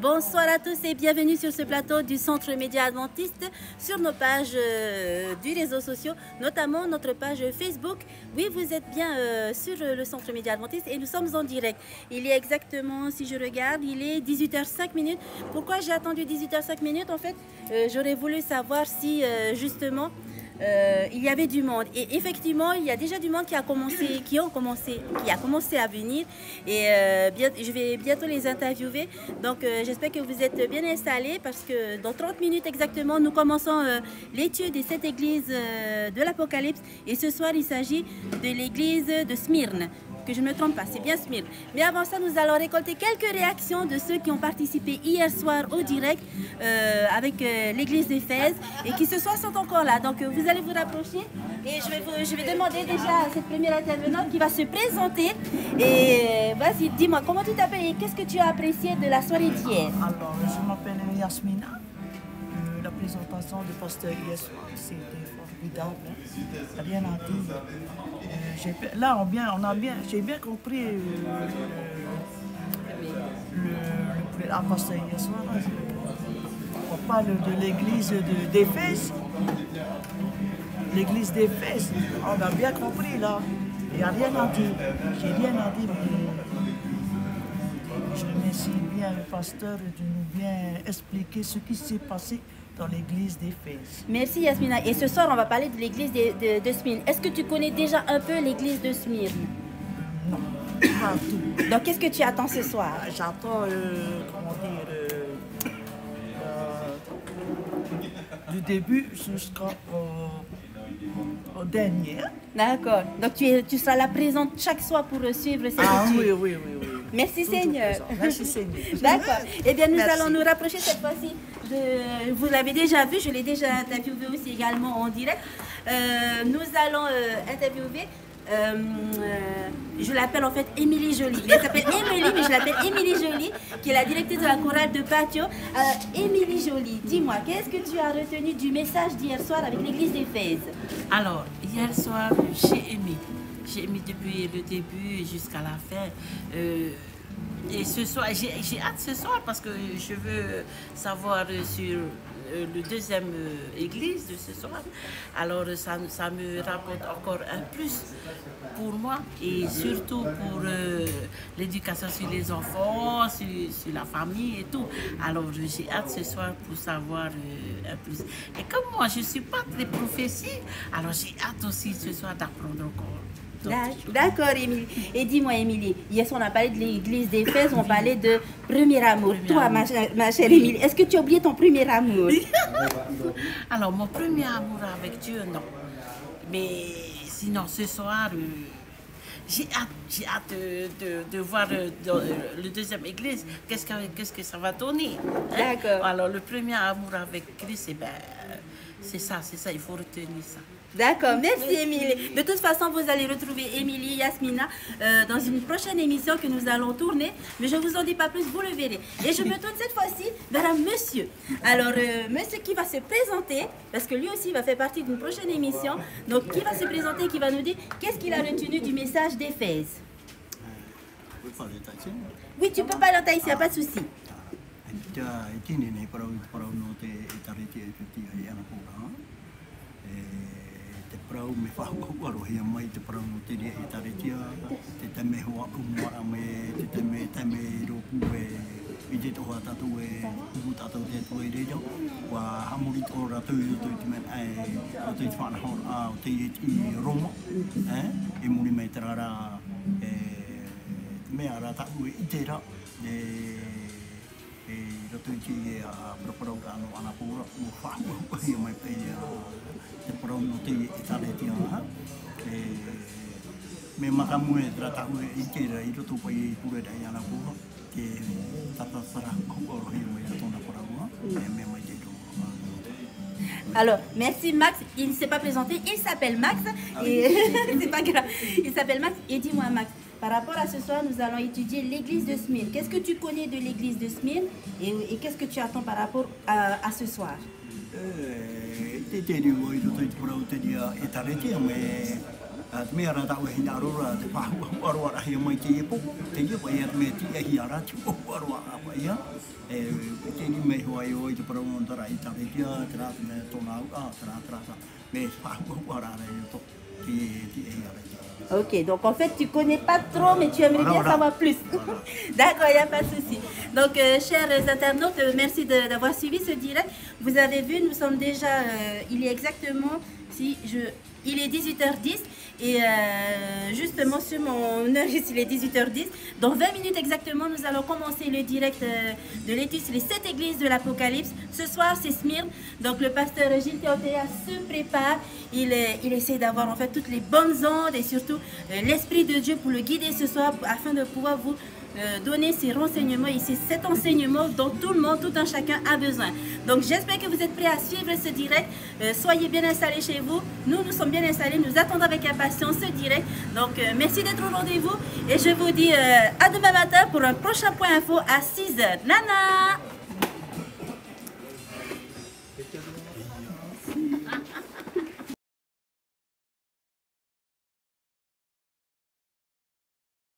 Bonsoir à tous et bienvenue sur ce plateau du Centre Média Adventiste sur nos pages du réseau sociaux, notamment notre page Facebook. Oui, vous êtes bien sur le Centre Média Adventiste et nous sommes en direct. Il est exactement, si je regarde, il est 18h05. Pourquoi j'ai attendu 18h05? En fait, j'aurais voulu savoir si justement il y avait du monde. Et effectivement, il y a déjà du monde qui a commencé à venir. Et je vais bientôt les interviewer. Donc, j'espère que vous êtes bien installés parce que dans 30 minutes exactement, nous commençons l'étude de cette église de l'Apocalypse. Et ce soir, il s'agit de l'église de Smyrne. Que je ne me trompe pas, c'est bien Smyrne. Mais avant ça, nous allons récolter quelques réactions de ceux qui ont participé hier soir au direct avec l'église d'Éphèse et qui ce soir sont encore là. Donc vous allez vous rapprocher et je vais demander déjà à cette première intervenante qui va se présenter. Et vas-y, dis-moi, comment tu t'appelles et qu'est-ce que tu as apprécié de la soirée d'hier? Alors, je m'appelle Yasmina. La présentation du pasteur hier soir, c'était formidable. Rien à dire. Là, j'ai bien compris la pasteur hier soir. On parle de l'église d'Éphèse. L'église d'Éphèse, on a bien compris là. Il n'y a rien à dire. J'ai rien à dire. Je remercie bien le pasteur de nous bien expliquer ce qui s'est passé dans l'église d'Éphèse. Merci Yasmina. Et ce soir, on va parler de l'église de Smyrne. Est-ce que tu connais déjà un peu l'église de Smyrne? Non, pas tout. Donc, qu'est-ce que tu attends ce soir? J'attends, du début jusqu'au dernier. D'accord. Donc, tu seras là présente chaque soir pour suivre cette étude. Oui. Merci Seigneur. Merci Seigneur. D'accord. Eh bien, nous allons nous rapprocher cette fois-ci. Vous l'avez déjà vu, je l'ai déjà interviewé aussi également en direct. Nous allons interviewer, je l'appelle en fait Émilie Joly. Elle s'appelle Émilie, mais je l'appelle Émilie Joly, qui est la directrice de la chorale de Patio. Émilie Joly, dis-moi, qu'est-ce que tu as retenu du message d'hier soir avec l'église d'Éphèse? Alors, hier soir, j'ai aimé. J'ai aimé depuis le début jusqu'à la fin. Et ce soir, j'ai hâte ce soir parce que je veux savoir sur le deuxième église de ce soir. Alors, ça me rapporte encore un plus pour moi et surtout pour l'éducation sur les enfants, sur la famille et tout. Alors, j'ai hâte ce soir pour savoir un plus. Et comme moi, je ne suis pas très prophétie, alors j'ai hâte aussi ce soir d'apprendre encore. D'accord, Émilie. Et dis-moi, Émilie, hier on a parlé de l'église d'Éphèse, on parlait de premier amour. Toi, ma chère Émilie, est-ce que tu as oublié ton premier amour? Alors, mon premier amour avec Dieu, non. Mais sinon, ce soir, j'ai hâte de voir le deuxième église. Qu'est-ce que ça va donner? Hein? D'accord. Alors, le premier amour avec Christ, eh ben, c'est ça, il faut retenir ça. D'accord, merci Émilie. De toute façon, vous allez retrouver Émilie, Yasmina dans une prochaine émission que nous allons tourner. Mais je ne vous en dis pas plus, vous le verrez. Et je me tourne cette fois-ci vers un monsieur. Alors, monsieur qui va se présenter, parce que lui aussi va faire partie d'une prochaine émission. Donc, qui va se présenter, qui va nous dire qu'est-ce qu'il a retenu du message d'Éphèse. Oui, tu peux parler en thaï, il n'y a pas de souci. Prau me whakakaro hea mai te prau no te rea e taretia, te teme hoa umara me, te teme roku i te toha tatu umu tatu te tue reo, wa hamuri tō ratu i roto i te mena o te whanahor a o te i Roma, e muri mei te rara mea rā tau i te ra, roto i te praparau rāno anapora, o whahua hea mai pei te parau no te taretia aha. Me makamu e ratahu i te ra i roto pai i pure rei ana kua. Te tatatara kukoro hei mai a tōna parau e me mai te roa. Alors, merci Max. Il ne s'est pas présenté, il s'appelle Max. C'est pas grave. Il s'appelle Max. Et dis-moi Max, par rapport à ce soir, nous allons étudier l'église de Smyrne. Qu'est-ce que tu connais de l'église de Smyrne et qu'est-ce que tu attends par rapport à ce soir? Te te riu i roto i te parau te ria e taretia me me ara ta we hina rora te pa oro ara hi mai te po te ye po ye me ti hi ara ti oro apa ya te ni me ho ai o te para mo ndara I ta te kia tra me to na tra me pa oro ara to ti hi ara. Ok, donc en fait, tu connais pas trop, mais tu aimerais bien savoir plus. D'accord, il n'y a pas de souci. Donc, chers internautes, merci d'avoir suivi ce direct. Vous avez vu, nous sommes déjà, il est exactement, il est 18h10 et justement sur mon heure, il est 18h10. Dans 20 minutes exactement, nous allons commencer le direct de l'étude sur les 7 églises de l'Apocalypse. Ce soir, c'est Smyrne. Donc, le pasteur Gilles Théotéa se prépare. Il essaie d'avoir en fait toutes les bonnes ondes et surtout l'Esprit de Dieu pour le guider ce soir afin de pouvoir vous donner ces renseignements et ces 7 enseignements dont tout le monde, tout un chacun a besoin. Donc j'espère que vous êtes prêts à suivre ce direct. Soyez bien installés chez vous. Nous sommes bien installés. Nous attendons avec impatience ce direct. Donc merci d'être au rendez-vous et je vous dis à demain matin pour un prochain point info à 6h. Nana!